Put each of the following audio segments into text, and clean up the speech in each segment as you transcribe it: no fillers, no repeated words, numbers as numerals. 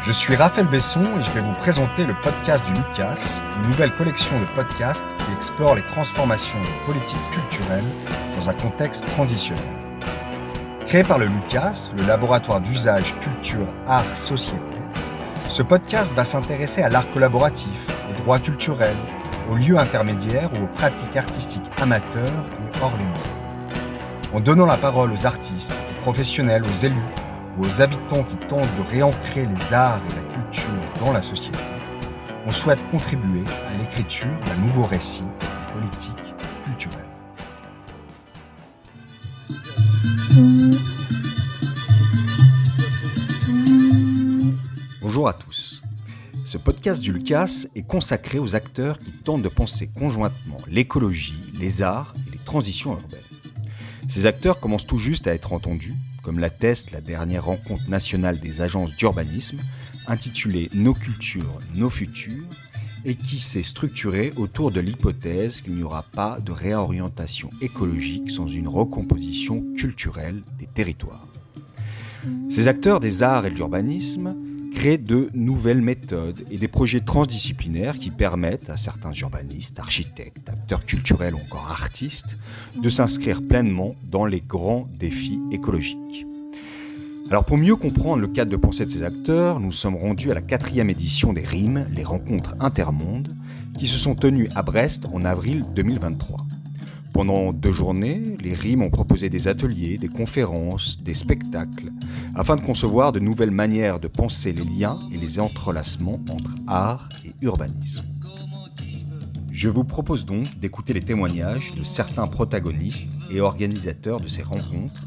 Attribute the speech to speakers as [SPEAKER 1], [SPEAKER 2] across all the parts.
[SPEAKER 1] Je suis Raphaël Besson et je vais vous présenter le podcast du Lucas, une nouvelle collection de podcasts qui explore les transformations des politiques culturelles dans un contexte transitionnel. Créé par le Lucas, le laboratoire d'usage culture, art, société, ce podcast va s'intéresser à l'art collaboratif, aux droits culturels, aux lieux intermédiaires ou aux pratiques artistiques amateurs et hors les murs. En donnant la parole aux artistes, aux professionnels, aux élus, ou aux habitants qui tentent de réancrer les arts et la culture dans la société, on souhaite contribuer à l'écriture d'un nouveau récit des politiques culturelles. Bonjour à tous. Ce podcast du Lucas est consacré aux acteurs qui tentent de penser conjointement l'écologie, les arts et les transitions urbaines. Ces acteurs commencent tout juste à être entendus, comme l'atteste la dernière rencontre nationale des agences d'urbanisme, intitulée « Nos cultures, nos futurs », et qui s'est structurée autour de l'hypothèse qu'il n'y aura pas de réorientation écologique sans une recomposition culturelle des territoires. Ces acteurs des arts et de l'urbanisme créent de nouvelles méthodes et des projets transdisciplinaires qui permettent à certains urbanistes, architectes, acteurs culturels ou encore artistes de s'inscrire pleinement dans les grands défis écologiques. Alors pour mieux comprendre le cadre de pensée de ces acteurs, nous sommes rendus à la 4e édition des RIM, les rencontres intermondes, qui se sont tenues à Brest en avril 2023. Pendant 2 journées, les RIM ont proposé des ateliers, des conférences, des spectacles, afin de concevoir de nouvelles manières de penser les liens et les entrelacements entre art et urbanisme. Je vous propose donc d'écouter les témoignages de certains protagonistes et organisateurs de ces rencontres,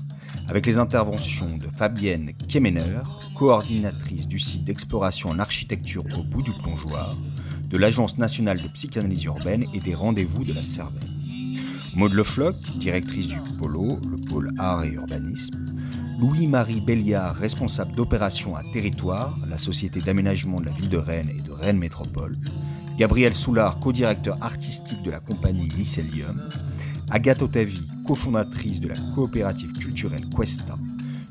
[SPEAKER 1] avec les interventions de Fabienne Kemener, coordinatrice du site d'exploration en architecture au bout du plongeoir, de l'Agence nationale de psychanalyse urbaine et des rendez-vous de la Cervelle. Maude Lefloc, directrice du Polo, le pôle art et urbanisme, Louis-Marie Belliard, responsable d'opérations à territoire, la société d'aménagement de la ville de Rennes et de Rennes Métropole, Gabriel Soulard, co-directeur artistique de la compagnie Mycelium, Agathe Otavi, cofondatrice de la coopérative culturelle Questa,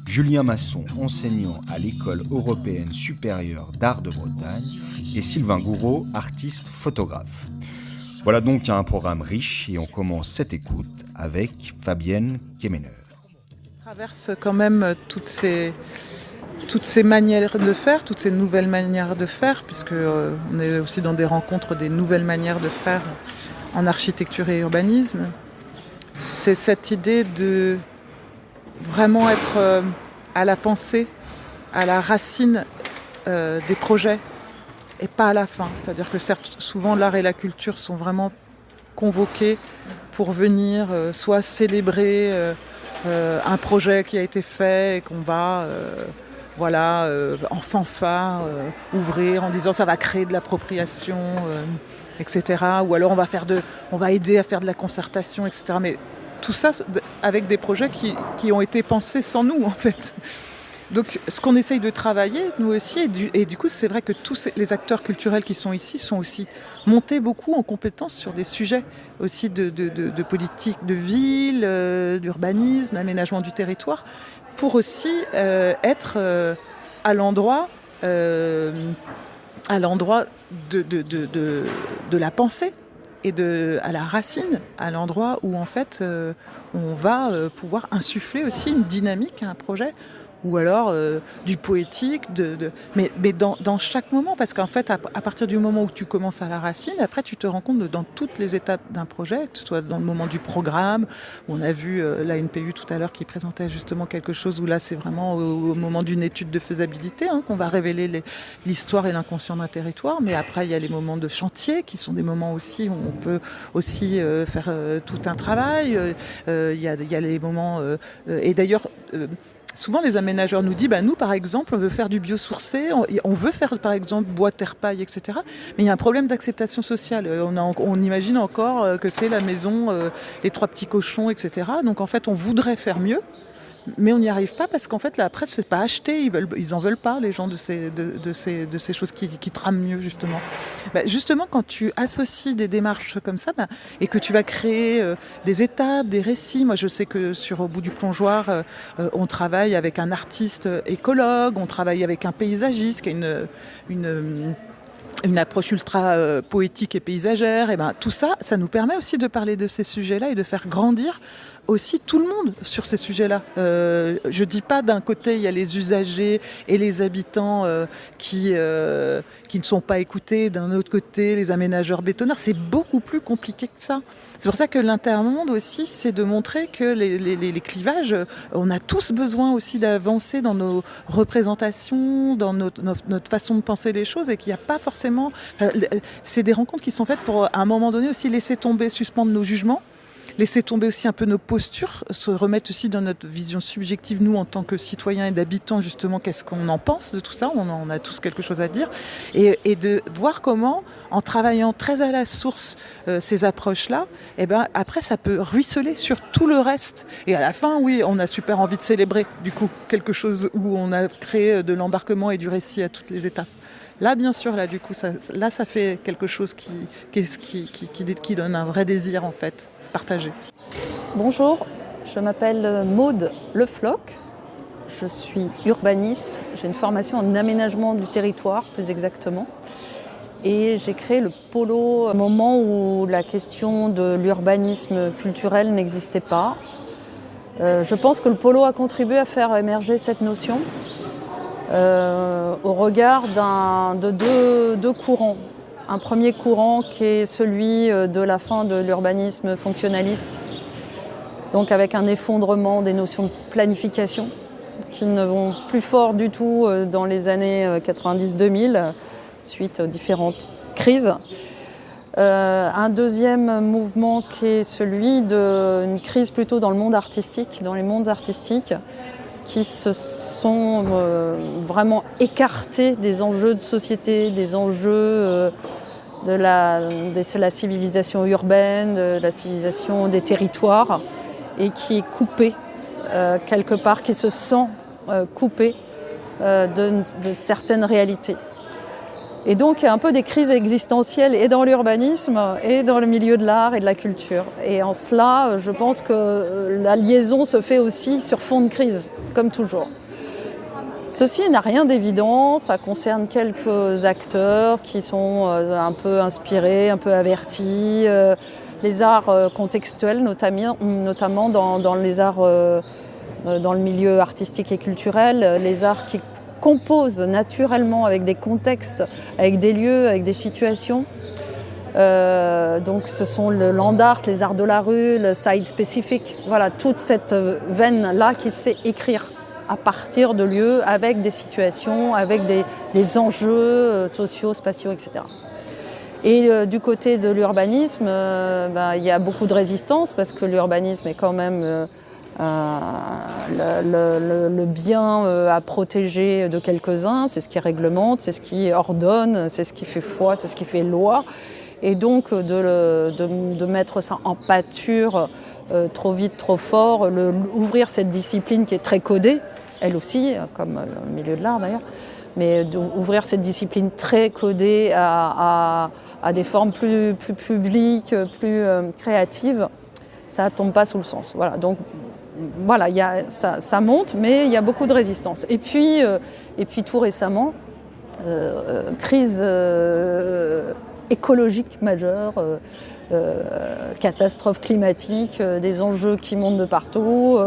[SPEAKER 1] Julien Masson, enseignant à l'École européenne supérieure d'art de Bretagne, et Sylvain Gouraud, artiste photographe. Voilà donc un programme riche et on commence cette écoute avec Fabienne Kemener.
[SPEAKER 2] On traverse quand même toutes ces manières de faire, toutes ces nouvelles manières de faire, puisque on est aussi dans des rencontres des nouvelles manières de faire en architecture et urbanisme. C'est cette idée de vraiment être à la pensée, à la racine des projets, et pas à la fin. C'est-à-dire que certes, souvent l'art et la culture sont vraiment convoqués pour venir soit célébrer un projet qui a été fait et qu'on va en fanfare ouvrir en disant ça va créer de l'appropriation, etc. Ou alors on va aider à faire de la concertation, etc. Mais tout ça avec des projets qui ont été pensés sans nous en fait. Donc ce qu'on essaye de travailler, nous aussi, et du coup c'est vrai que tous les acteurs culturels qui sont ici sont aussi montés beaucoup en compétences sur des sujets aussi de politique de ville, d'urbanisme, d'aménagement du territoire, pour aussi être à l'endroit de la pensée et à la racine, à l'endroit où en fait on va pouvoir insuffler aussi une dynamique à un projet, ou alors du poétique, mais dans chaque moment, parce qu'en fait, à partir du moment où tu commences à la racine, après tu te rends compte dans toutes les étapes d'un projet, que ce soit dans le moment du programme, où on a vu la NPU tout à l'heure qui présentait justement quelque chose, où là c'est vraiment au moment d'une étude de faisabilité qu'on va révéler l'histoire et l'inconscient d'un territoire, mais après il y a les moments de chantier, qui sont des moments aussi où on peut aussi faire tout un travail, il y a les moments, et d'ailleurs... souvent, les aménageurs nous disent, nous, par exemple, on veut faire du biosourcé, on veut faire, par exemple, bois, terre, paille, etc. Mais il y a un problème d'acceptation sociale. On imagine encore que c'est la maison, les 3 petits cochons, etc. Donc, en fait, on voudrait faire mieux, Mais on n'y arrive pas parce qu'en fait, la presse, c'est pas acheté. Ils en veulent pas, les gens de ces choses qui trament mieux, justement. Justement, quand tu associes des démarches comme ça, et que tu vas créer des étapes, des récits. Moi, je sais que Au bout du plongeoir, on travaille avec un artiste écologue, on travaille avec un paysagiste qui a une approche ultra poétique et paysagère. Et tout ça, ça nous permet aussi de parler de ces sujets-là et de faire grandir aussi tout le monde sur ces sujets-là. Je dis pas d'un côté il y a les usagers et les habitants qui ne sont pas écoutés, d'un autre côté les aménageurs bétonneurs. C'est beaucoup plus compliqué que ça. C'est pour ça que l'intermonde aussi, c'est de montrer que les clivages, on a tous besoin aussi d'avancer dans nos représentations, dans notre façon de penser les choses, et qu'il n'y a pas forcément... c'est des rencontres qui sont faites pour, à un moment donné, aussi laisser tomber, suspendre nos jugements, laisser tomber aussi un peu nos postures, se remettre aussi dans notre vision subjective, nous, en tant que citoyens et d'habitants, justement, qu'est-ce qu'on en pense de tout ça. On a tous quelque chose à dire. Et de voir comment, en travaillant très à la source ces approches-là, après, ça peut ruisseler sur tout le reste. Et à la fin, oui, on a super envie de célébrer, du coup, quelque chose où on a créé de l'embarquement et du récit à toutes les étapes. Là, bien sûr, du coup, ça fait quelque chose qui donne un vrai désir, en fait, partagé.
[SPEAKER 3] Bonjour, je m'appelle Maude Le Floch, je suis urbaniste, j'ai une formation en aménagement du territoire, plus exactement. Et j'ai créé le Polo au moment où la question de l'urbanisme culturel n'existait pas. Je pense que le Polo a contribué à faire émerger cette notion. Au regard de deux courants. Un premier courant qui est celui de la fin de l'urbanisme fonctionnaliste, donc avec un effondrement des notions de planification qui ne vont plus fort du tout dans les années 90-2000, suite aux différentes crises. Un deuxième mouvement qui est celui d'une crise plutôt dans le monde artistique, dans les mondes artistiques, qui se sont vraiment écartés des enjeux de société, des enjeux de la civilisation urbaine, de la civilisation des territoires, et qui est coupé quelque part, qui se sent coupé de certaines réalités. Et donc il y a un peu des crises existentielles et dans l'urbanisme et dans le milieu de l'art et de la culture. Et en cela, je pense que la liaison se fait aussi sur fond de crise, comme toujours. Ceci n'a rien d'évident, ça concerne quelques acteurs qui sont un peu inspirés, un peu avertis. Les arts contextuels, notamment dans les arts, dans le milieu artistique et culturel, les arts qui composent naturellement avec des contextes, avec des lieux, avec des situations. Donc ce sont le land art, les arts de la rue, le site spécifique, voilà, toute cette veine-là qui sait écrire à partir de lieux, avec des situations, avec des enjeux sociaux, spatiaux, etc. Et du côté de l'urbanisme, il y a beaucoup de résistance parce que l'urbanisme est quand même le bien à protéger de quelques-uns, c'est ce qui réglemente, c'est ce qui ordonne, c'est ce qui fait foi, c'est ce qui fait loi. Et donc de mettre ça en pâture trop vite, trop fort, ouvrir cette discipline qui est très codée, elle aussi, comme le milieu de l'art d'ailleurs, mais ouvrir cette discipline très codée à des formes plus publiques, plus créatives, ça ne tombe pas sous le sens. Voilà, donc voilà, ça monte, mais il y a beaucoup de résistance. Et puis tout récemment, crise écologique majeure, catastrophe climatique, des enjeux qui montent de partout.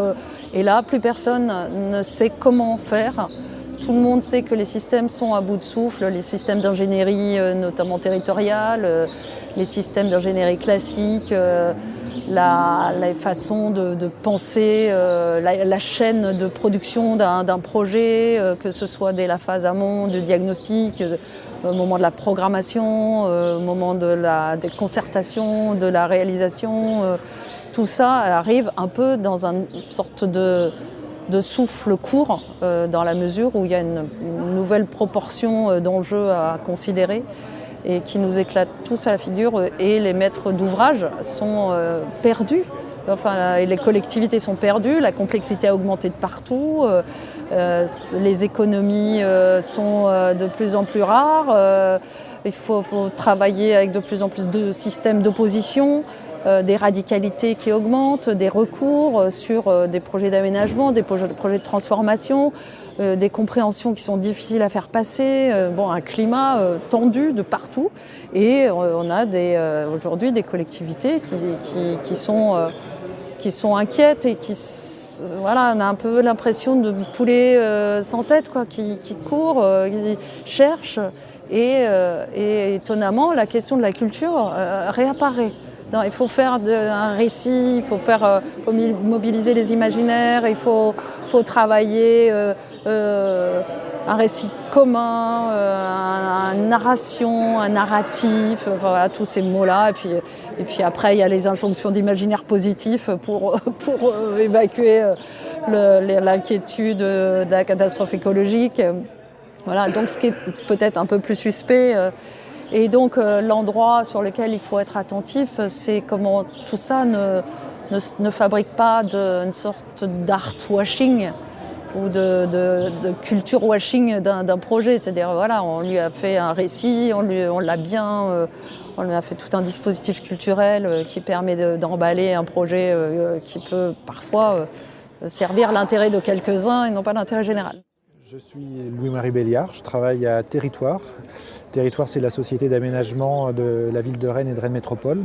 [SPEAKER 3] Et là, plus personne ne sait comment faire. Tout le monde sait que les systèmes sont à bout de souffle, les systèmes d'ingénierie, notamment territoriale, les systèmes d'ingénierie classique, la façon de penser la chaîne de production d'un projet, que ce soit dès la phase amont du diagnostic, au moment de la programmation, au moment des concertations, de la réalisation. Tout ça arrive un peu dans une sorte de souffle court, dans la mesure où il y a une nouvelle proportion d'enjeux à considérer et qui nous éclatent tous à la figure, et les maîtres d'ouvrage sont perdus et les collectivités sont perdues, la complexité a augmenté de partout, les économies sont de plus en plus rares, il faut travailler avec de plus en plus de systèmes d'opposition, des radicalités qui augmentent, des recours sur des projets d'aménagement, des projets de transformation, des compréhensions qui sont difficiles à faire passer, un climat tendu de partout. Et on a aujourd'hui des collectivités qui sont inquiètes et on a un peu l'impression de poulets sans tête, qui courent, qui cherchent. Et étonnamment, la question de la culture réapparaît. Non, il faut faire un récit, il faut mobiliser les imaginaires, il faut travailler un récit commun, une narration, un narratif, tous ces mots-là. Et puis après, il y a les injonctions d'imaginaire positif pour évacuer l'inquiétude de la catastrophe écologique. Voilà, donc ce qui est peut-être un peu plus suspect. Et donc l'endroit sur lequel il faut être attentif, c'est comment tout ça ne fabrique pas une sorte d'art washing ou de culture washing d'un projet. C'est-à-dire on lui a fait un récit, on lui a fait tout un dispositif culturel qui permet d'emballer un projet qui peut parfois servir l'intérêt de quelques-uns et non pas l'intérêt général.
[SPEAKER 4] Je suis Louis-Marie Béliard, je travaille à Territoire. Territoire, c'est la société d'aménagement de la ville de Rennes et de Rennes Métropole.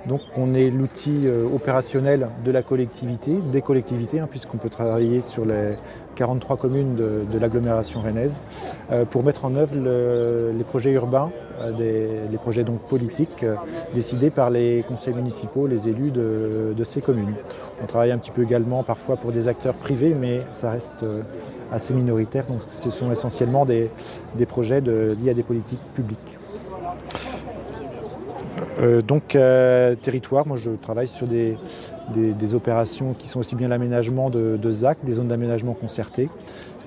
[SPEAKER 4] Donc on est l'outil opérationnel de la collectivité, des collectivités, puisqu'on peut travailler sur les 43 communes de l'agglomération rennaise pour mettre en œuvre les projets urbains, les projets donc politiques décidés par les conseils municipaux, les élus de ces communes. On travaille un petit peu également parfois pour des acteurs privés, mais ça reste assez minoritaire, donc ce sont essentiellement des projets liés à des politiques publiques. Territoire, moi je travaille sur des opérations qui sont aussi bien l'aménagement de ZAC, des zones d'aménagement concertées,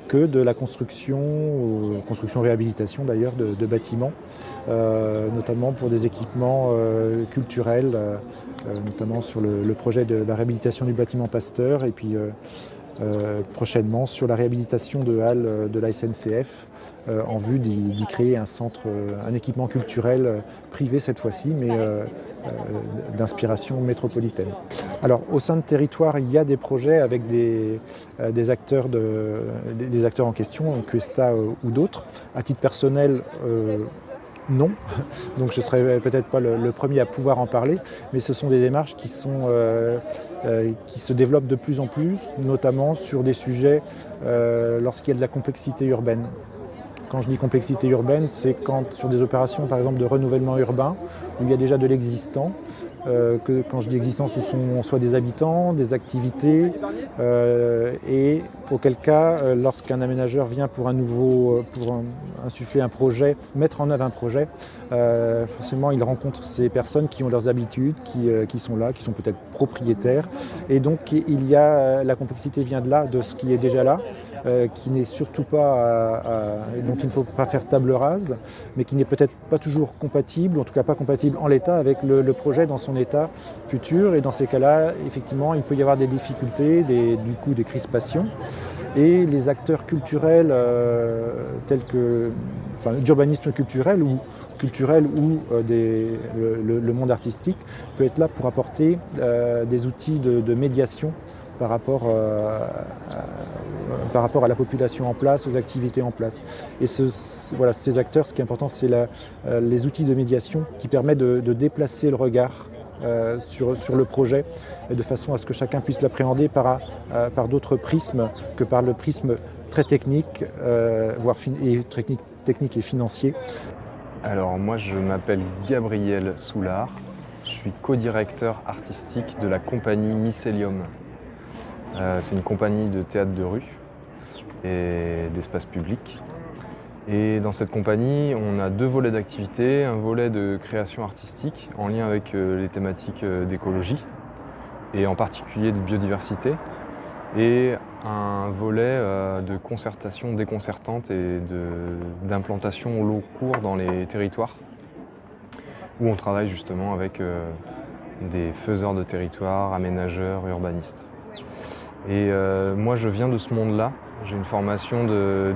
[SPEAKER 4] que de la construction-réhabilitation d'ailleurs de bâtiments, notamment pour des équipements culturels, notamment sur le projet de la réhabilitation du bâtiment Pasteur et puis prochainement sur la réhabilitation de halles de la SNCF en vue d'y créer un centre, un équipement culturel privé cette fois-ci, mais d'inspiration métropolitaine. Alors au sein de Territoire, il y a des projets avec des acteurs en question, Cuesta ou d'autres. À titre personnel, non, donc je ne serai peut-être pas le premier à pouvoir en parler, mais ce sont des démarches qui se développent de plus en plus, notamment sur des sujets lorsqu'il y a de la complexité urbaine. Quand je dis complexité urbaine, c'est quand sur des opérations par exemple de renouvellement urbain, où il y a déjà de l'existant, quand je dis existant, ce sont soit des habitants, des activités, et auquel cas, lorsqu'un aménageur vient pour insuffler un projet, mettre en œuvre un projet, forcément il rencontre ces personnes qui ont leurs habitudes, qui sont là, qui sont peut-être propriétaires, et donc la complexité vient de là, de ce qui est déjà là, qui n'est surtout pas, dont il ne faut pas faire table rase, mais qui n'est peut-être pas toujours compatible, ou en tout cas pas compatible en l'état avec le projet dans son état futur. Et dans ces cas-là, effectivement, il peut y avoir des difficultés, du coup des crispations. Et les acteurs culturels d'urbanisme culturel ou le monde artistique peut être là pour apporter des outils de médiation par rapport à la population en place, aux activités en place. Et ces acteurs, ce qui est important, c'est les outils de médiation qui permettent de déplacer le regard sur le projet, de façon à ce que chacun puisse l'appréhender par d'autres prismes que par le prisme très technique, voire technique et financier.
[SPEAKER 5] Alors moi je m'appelle Gabriel Soulard, je suis co-directeur artistique de la compagnie Mycelium. C'est une compagnie de théâtre de rue et d'espace public. Et dans cette compagnie, on a deux volets d'activité, un volet de création artistique en lien avec les thématiques d'écologie et en particulier de biodiversité, et un volet de concertation déconcertante et d'implantation au long cours dans les territoires où on travaille justement avec des faiseurs de territoire, aménageurs, urbanistes. Et moi je viens de ce monde-là. J'ai une formation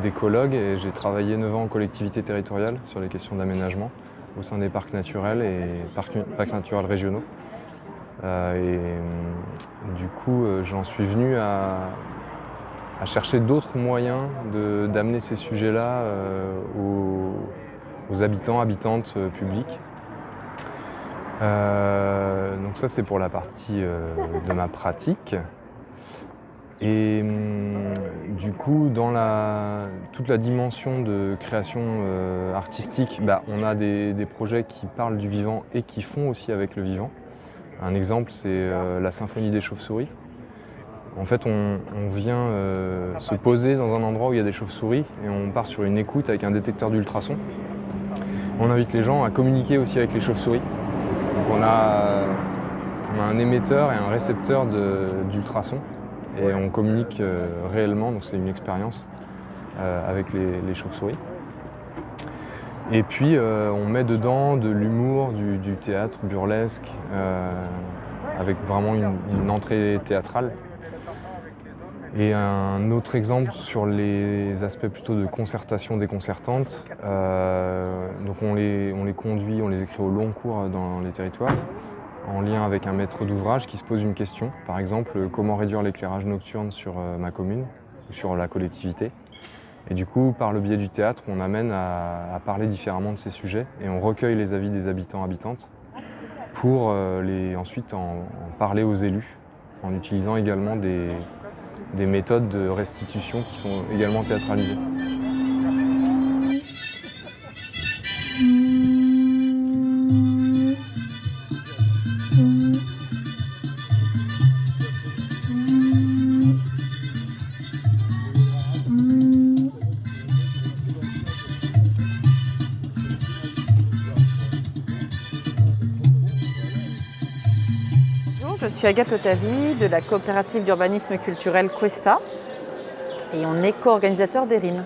[SPEAKER 5] d'écologue et j'ai travaillé 9 ans en collectivité territoriale sur les questions d'aménagement au sein des parcs naturels et parcs naturels régionaux. Du coup, j'en suis venu à chercher d'autres moyens d'amener ces sujets-là aux habitants, habitantes publiques. Donc ça, c'est pour la partie de ma pratique. Et du coup, dans toute la dimension de création artistique, on a des projets qui parlent du vivant et qui font aussi avec le vivant. Un exemple, c'est la symphonie des chauves-souris. En fait, on vient se poser dans un endroit où il y a des chauves-souris et on part sur une écoute avec un détecteur d'ultrasons. On invite les gens à communiquer aussi avec les chauves-souris. Donc on a un émetteur et un récepteur d'ultrasons. Et on communique réellement, donc c'est une expérience avec les chauves-souris. Et puis on met dedans de l'humour, du théâtre burlesque, avec vraiment une entrée théâtrale. Et un autre exemple sur les aspects plutôt de concertation déconcertante, donc on les conduit, on les écrit au long cours dans les territoires, en lien avec un maître d'ouvrage qui se pose une question. Par exemple, comment réduire l'éclairage nocturne sur ma commune ou sur la collectivité. Et du coup, par le biais du théâtre, on amène à parler différemment de ces sujets et on recueille les avis des habitants, habitantes pour ensuite en parler aux élus en utilisant également des méthodes de restitution qui sont également théâtralisées.
[SPEAKER 6] Je suis Agathe Otavi de la coopérative d'urbanisme culturel Questa et on est co-organisateur des RIM.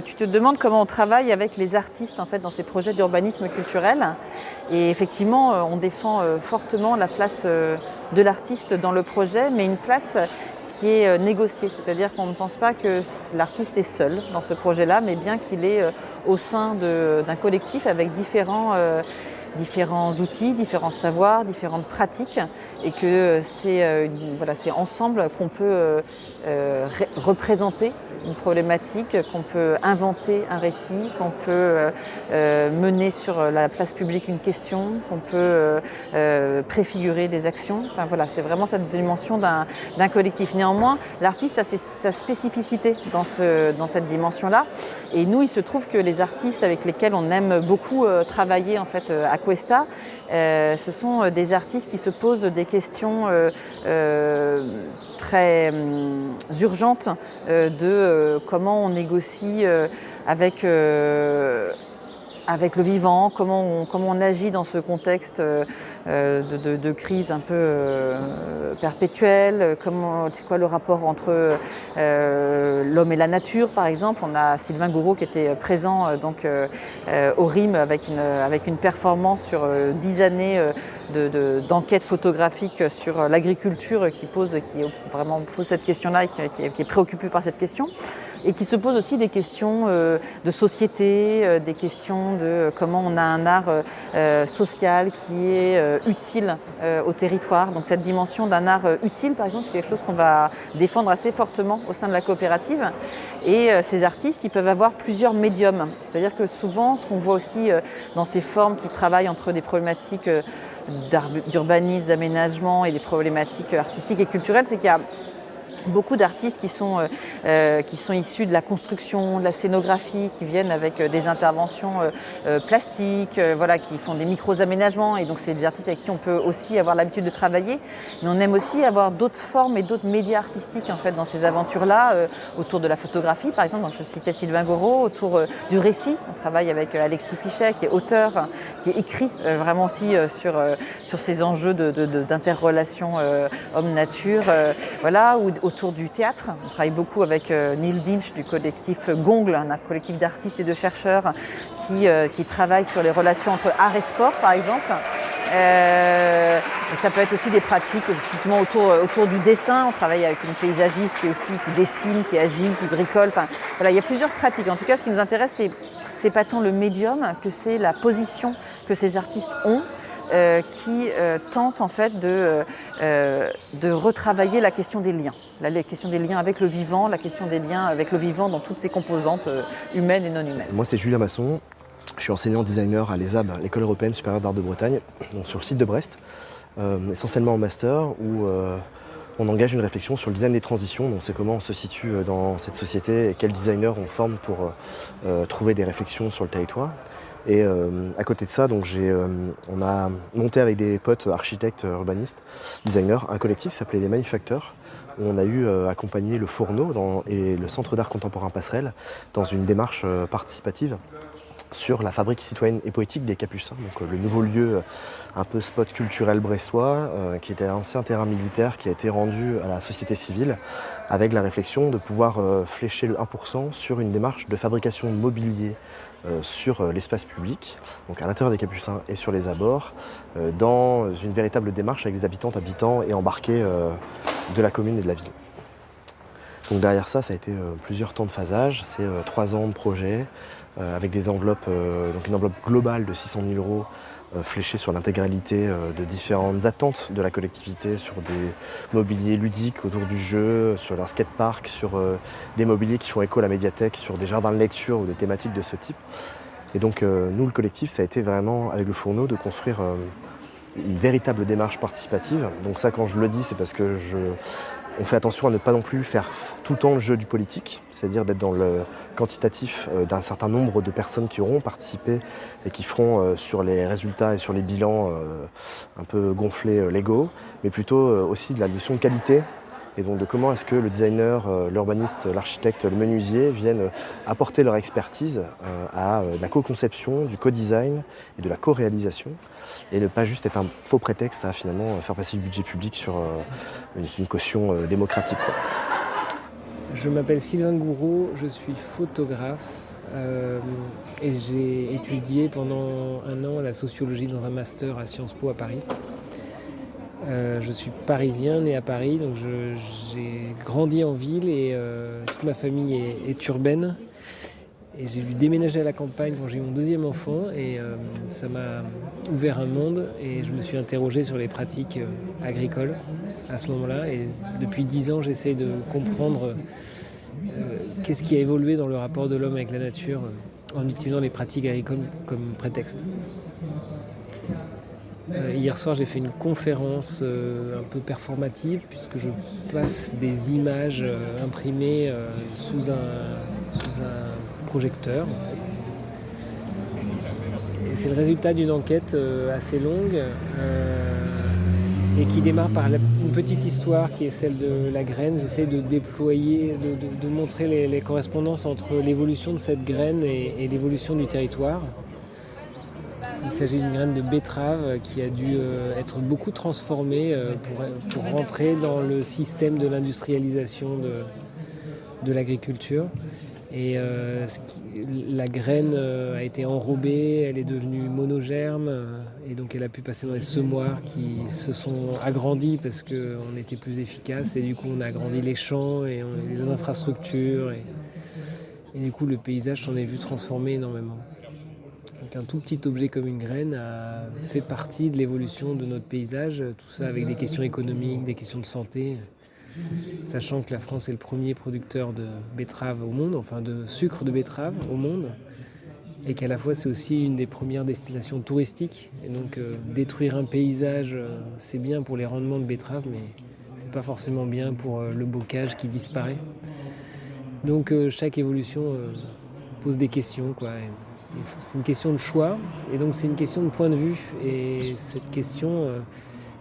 [SPEAKER 6] Tu te demandes comment on travaille avec les artistes en fait, dans ces projets d'urbanisme culturel et effectivement on défend fortement la place de l'artiste dans le projet, mais une place qui est négociée, c'est-à-dire qu'on ne pense pas que l'artiste est seul dans ce projet-là, mais bien qu'il est au sein d'un collectif avec différents outils, différents savoirs, différentes pratiques et que c'est ensemble qu'on peut représenter une problématique, qu'on peut inventer un récit, qu'on peut mener sur la place publique une question, qu'on peut préfigurer des actions. Enfin, voilà, c'est vraiment cette dimension d'un collectif. Néanmoins, l'artiste a sa spécificité dans cette dimension-là. Et nous, il se trouve que les artistes avec lesquels on aime beaucoup travailler en fait, à Questa, ce sont des artistes qui se posent des questions très urgentes de comment on négocie avec le vivant, comment on agit dans ce contexte de crise un peu perpétuelle, c'est quoi le rapport entre l'homme et la nature par exemple. On a Sylvain Gouraud qui était présent au RIM avec une performance sur 10 années d'enquête photographique sur l'agriculture qui vraiment pose cette question-là et qui est préoccupé par cette question. Et qui se pose aussi des questions de société, des questions de comment on a un art social qui est utile au territoire. Donc cette dimension d'un art utile, par exemple, c'est quelque chose qu'on va défendre assez fortement au sein de la coopérative. Et ces artistes, ils peuvent avoir plusieurs médiums. C'est-à-dire que souvent, ce qu'on voit aussi dans ces formes qui travaillent entre des problématiques d'urbanisme, d'aménagement et des problématiques artistiques et culturelles, c'est qu'il y a beaucoup d'artistes qui sont issus de la construction, de la scénographie, qui viennent avec des interventions plastiques, qui font des micro-aménagements. Et donc c'est des artistes avec qui on peut aussi avoir l'habitude de travailler. Mais on aime aussi avoir d'autres formes et d'autres médias artistiques en fait, dans ces aventures-là, autour de la photographie par exemple. Donc, je citais Sylvain Gouraud, autour du récit. On travaille avec Alexis Fichet, qui est auteur, qui écrit vraiment aussi sur ces enjeux d'interrelation homme-nature. autour du théâtre. On travaille beaucoup avec Neil Dinch du collectif Gongle, un collectif d'artistes et de chercheurs qui travaillent sur les relations entre art et sport, par exemple. Et ça peut être aussi des pratiques effectivement autour du dessin. On travaille avec une paysagiste qui dessine, qui agit, qui bricole. Enfin, voilà, il y a plusieurs pratiques. En tout cas, ce qui nous intéresse, c'est pas tant le médium que c'est la position que ces artistes ont, qui tentent en fait de retravailler la question des liens. La question des liens avec le vivant, la question des liens avec le vivant dans toutes ses composantes humaines et non humaines.
[SPEAKER 7] Moi, c'est Julien Masson. Je suis enseignant designer à l'ESAB, l'École européenne supérieure d'art de Bretagne, donc sur le site de Brest, essentiellement en master, où on engage une réflexion sur le design des transitions. Donc c'est comment on se situe dans cette société et quels designers on forme pour trouver des réflexions sur le territoire. Et à côté de ça, donc on a monté avec des potes architectes, urbanistes, designers, un collectif qui s'appelait les Manufacteurs, où on a accompagné le Fourneau et le Centre d'art contemporain Passerelle dans une démarche participative sur la fabrique citoyenne et poétique des Capucins, donc le nouveau lieu un peu spot culturel brestois, qui était un ancien terrain militaire qui a été rendu à la société civile, avec la réflexion de pouvoir flécher le 1% sur une démarche de fabrication de mobilier sur l'espace public, donc à l'intérieur des Capucins et sur les abords, dans une véritable démarche avec les habitants et embarqués de la commune et de la ville. Donc derrière ça a été plusieurs temps de phasage, c'est 3 ans de projet, avec des enveloppes, donc une enveloppe globale de 600 000 € fléchée sur l'intégralité de différentes attentes de la collectivité, sur des mobiliers ludiques autour du jeu, sur un skatepark, sur des mobiliers qui font écho à la médiathèque, sur des jardins de lecture ou des thématiques de ce type. Et donc nous, le collectif, ça a été vraiment, avec le Fourneau, de construire une véritable démarche participative. Donc ça, quand je le dis, c'est parce que on fait attention à ne pas non plus faire tout le temps le jeu du politique, c'est-à-dire d'être dans le quantitatif d'un certain nombre de personnes qui auront participé et qui feront sur les résultats et sur les bilans un peu gonflés l'ego, mais plutôt aussi de la notion de qualité et donc de comment est-ce que le designer, l'urbaniste, l'architecte, le menuisier viennent apporter leur expertise à la co-conception, du co-design et de la co-réalisation, et ne pas juste être un faux prétexte à finalement faire passer le budget public sur une caution démocratique, quoi.
[SPEAKER 8] Je m'appelle Sylvain Gouraud, je suis photographe et j'ai étudié pendant 1 an la sociologie dans un master à Sciences Po à Paris. Je suis parisien, né à Paris, donc j'ai grandi en ville et toute ma famille est urbaine. Et j'ai dû déménager à la campagne quand j'ai eu mon 2e enfant et ça m'a ouvert un monde et je me suis interrogé sur les pratiques agricoles à ce moment-là. Et depuis 10 ans, j'essaie de comprendre qu'est-ce qui a évolué dans le rapport de l'homme avec la nature en utilisant les pratiques agricoles comme prétexte. Hier soir, j'ai fait une conférence un peu performative puisque je passe des images imprimées sous un projecteur. Et c'est le résultat d'une enquête assez longue et qui démarre par une petite histoire qui est celle de la graine. J'essaie de déployer, de montrer les correspondances entre l'évolution de cette graine et l'évolution du territoire. Il s'agit d'une graine de betterave qui a dû être beaucoup transformée pour rentrer dans le système de l'industrialisation de l'agriculture. Et la graine a été enrobée, elle est devenue monogerme et donc elle a pu passer dans les semoirs qui se sont agrandis parce qu'on était plus efficace et du coup on a agrandi les champs et les infrastructures et du coup le paysage s'en est vu transformer énormément. Donc un tout petit objet comme une graine a fait partie de l'évolution de notre paysage, tout ça avec des questions économiques, des questions de santé. Sachant que la France est le premier producteur de betterave au monde, enfin de sucre de betterave au monde, et qu'à la fois c'est aussi une des premières destinations touristiques. Et donc détruire un paysage, c'est bien pour les rendements de betterave, mais c'est pas forcément bien pour le bocage qui disparaît. Donc chaque évolution pose des questions, quoi. C'est une question de choix, et donc c'est une question de point de vue. Et cette question,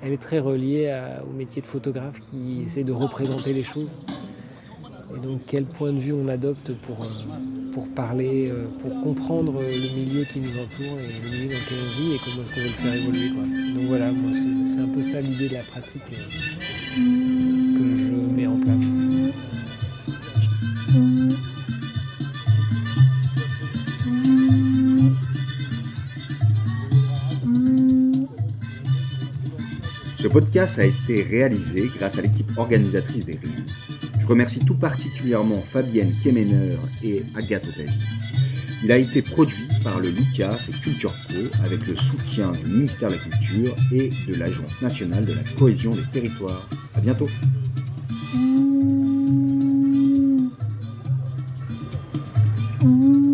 [SPEAKER 8] elle est très reliée au métier de photographe qui essaie de représenter les choses. Et donc quel point de vue on adopte pour parler, pour comprendre le milieu qui nous entoure et le milieu dans lequel on vit et comment est-ce qu'on veut le faire évoluer, quoi. Donc voilà, moi, c'est un peu ça l'idée de la pratique que je mets en place.
[SPEAKER 1] Ce podcast a été réalisé grâce à l'équipe organisatrice des Rives. Je remercie tout particulièrement Fabienne Kemener et Agathe Otagie. Il a été produit par le Lucas et Culture Co avec le soutien du ministère de la Culture et de l'Agence nationale de la cohésion des territoires. À bientôt.
[SPEAKER 9] Mmh.